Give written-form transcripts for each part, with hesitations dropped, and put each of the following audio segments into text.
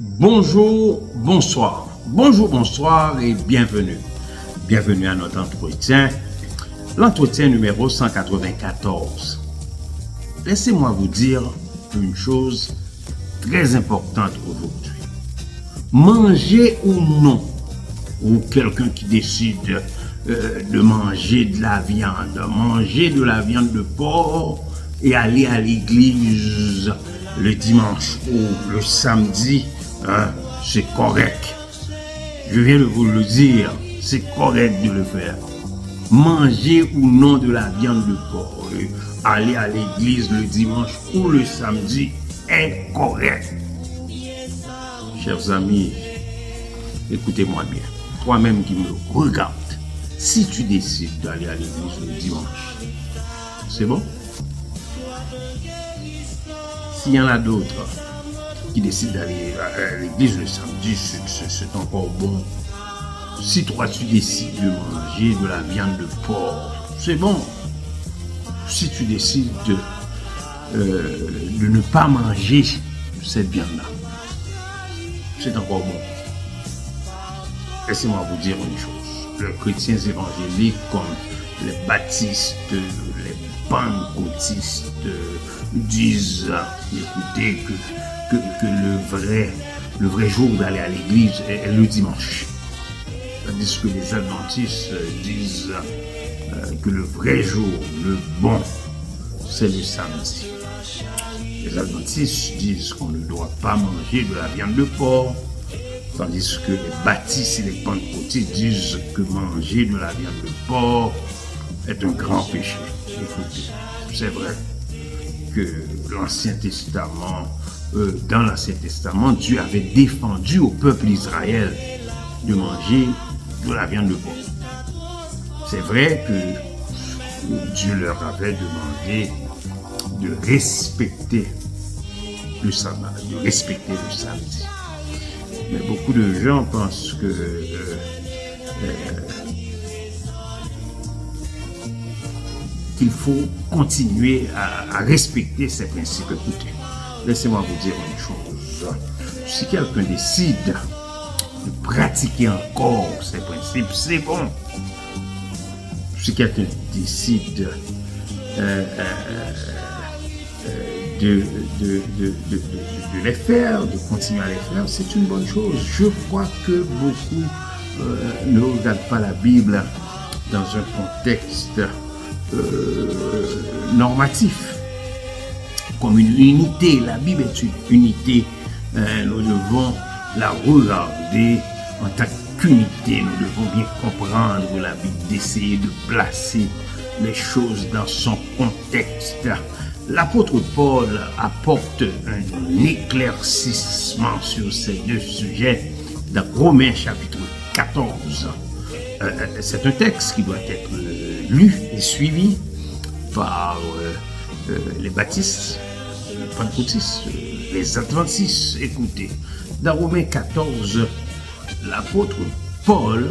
Bonjour, bonsoir. Bonjour, bonsoir et bienvenue. Bienvenue à notre entretien, l'entretien numéro 194. Laissez-moi vous dire une chose très importante aujourd'hui. Manger ou non, ou quelqu'un qui décide de manger de la viande de porc et aller à l'église le dimanche ou le samedi, c'est correct. Je viens de vous le dire, c'est correct de le faire. Manger ou non de la viande de porc, aller à l'église le dimanche ou le samedi est correct. Chers amis, écoutez-moi bien. Toi-même qui me regardes, si tu décides d'aller à l'église le dimanche, c'est bon? S'il y en a d'autres qui décident d'aller à l'église le samedi, c'est encore bon. Si toi tu décides de manger de la viande de porc, c'est bon. Si tu décides de ne pas manger cette viande-là, c'est encore bon. Laissez-moi vous dire une chose. Les chrétiens évangéliques comme les baptistes, les pentecôtistes disent, écoutez, que le vrai jour d'aller à l'église est le dimanche. Tandis que les adventistes disent que le vrai jour, le bon, c'est le samedi. Les adventistes disent qu'on ne doit pas manger de la viande de porc, tandis que les baptistes et les pentecôtistes disent que manger de la viande de porc est un grand péché. Écoutez, c'est vrai que l'Ancien Testament, dans l'Ancien Testament, Dieu avait défendu au peuple d'Israël de manger de la viande de porc. C'est vrai que Dieu leur avait demandé de respecter le sabbat, de respecter le samedi. Mais beaucoup de gens pensent que qu'il faut continuer à respecter ces principes. Écoutez, laissez-moi vous dire une chose. Si quelqu'un décide de pratiquer encore ces principes, c'est bon. Si quelqu'un décide de les faire, de continuer à les faire, c'est une bonne chose. Je crois que beaucoup ne regardent pas la Bible dans un contexte normatif, comme une unité. La Bible est une unité. Nous devons la regarder en tant qu'unité. Nous devons bien comprendre la Bible, d'essayer de placer les choses dans son contexte. L'apôtre Paul apporte un éclaircissement sur ces deux sujets dans Romains chapitre 14. C'est un texte qui doit être lu et suivi par les baptistes, les pentecôtistes, les adventistes. Écoutez, dans Romains 14, l'apôtre Paul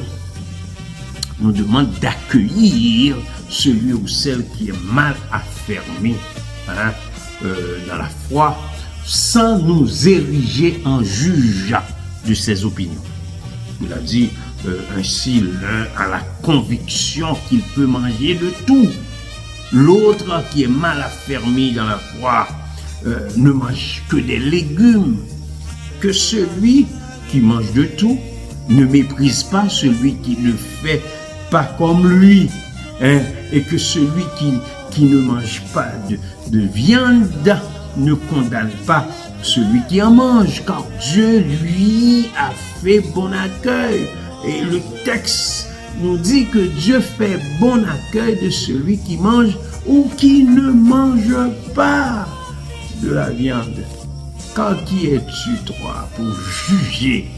nous demande d'accueillir celui ou celle qui est mal affermé dans la foi, sans nous ériger en juge de ses opinions. Il a dit ainsi, l'un a la conviction qu'il peut manger de tout. L'autre qui est mal affermi dans la foi ne mange que des légumes. Que celui qui mange de tout ne méprise pas celui qui ne fait pas comme lui. Et que celui qui ne mange pas de viande ne condamne pas celui qui en mange, car Dieu lui a fait bon accueil. Et le texte nous dit que Dieu fait bon accueil de celui qui mange ou qui ne mange pas de la viande. Car qui es-tu, toi, pour juger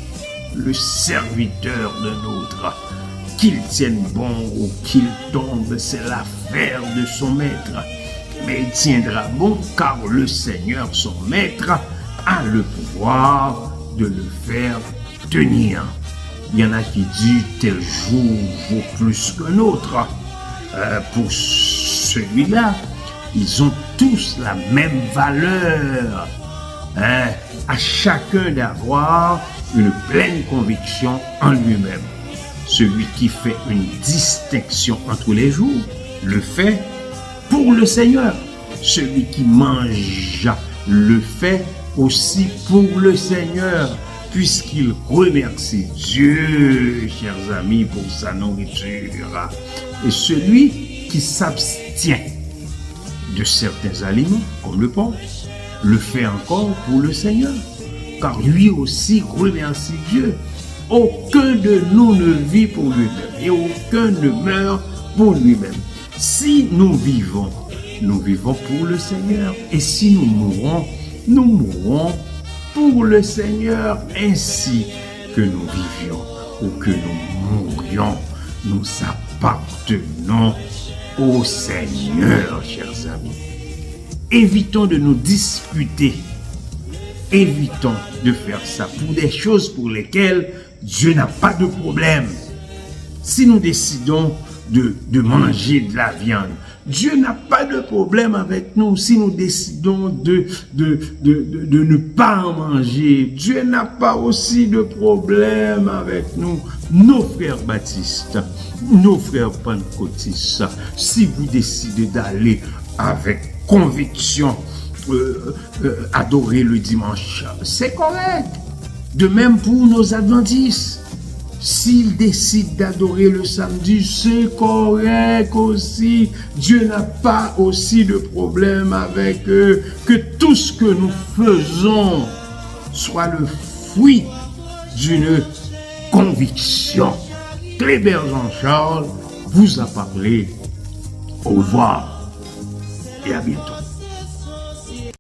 le serviteur d'un autre? Qu'il tienne bon ou qu'il tombe, c'est l'affaire de son maître. Mais il tiendra bon car le Seigneur, son maître, a le pouvoir de le faire tenir. Il y en a qui disent tel jour vaut plus qu'un autre. Pour celui-là, ils ont tous la même valeur. hein, à chacun d'avoir une pleine conviction en lui-même. Celui qui fait une distinction entre les jours le fait pour le Seigneur. Celui qui mange le fait aussi pour le Seigneur, puisqu'il remercie Dieu, chers amis, pour sa nourriture. Et celui qui s'abstient de certains aliments, comme le porc, le fait encore pour le Seigneur, car lui aussi remercie Dieu. Aucun de nous ne vit pour lui-même et aucun ne meurt pour lui-même. Si nous vivons pour le Seigneur. Et si nous mourrons pour le Seigneur, ainsi que nous vivions ou que nous mourions. Nous appartenons au Seigneur, chers amis. Évitons de nous disputer. Évitons de faire ça pour des choses pour lesquelles Dieu n'a pas de problème. Si nous décidons de manger de la viande, Dieu n'a pas de problème avec nous. Si nous décidons de ne pas en manger, Dieu n'a pas aussi de problème avec nous. Nos frères baptistes, nos frères pentecôtistes, si vous décidez d'aller avec conviction adorer le dimanche, c'est correct. De même pour nos adventistes. S'ils décident d'adorer le samedi, c'est correct aussi. Dieu n'a pas aussi de problème avec eux. Que tout ce que nous faisons soit le fruit d'une conviction. Kléber Jean-Charles vous a parlé. Au revoir et à bientôt.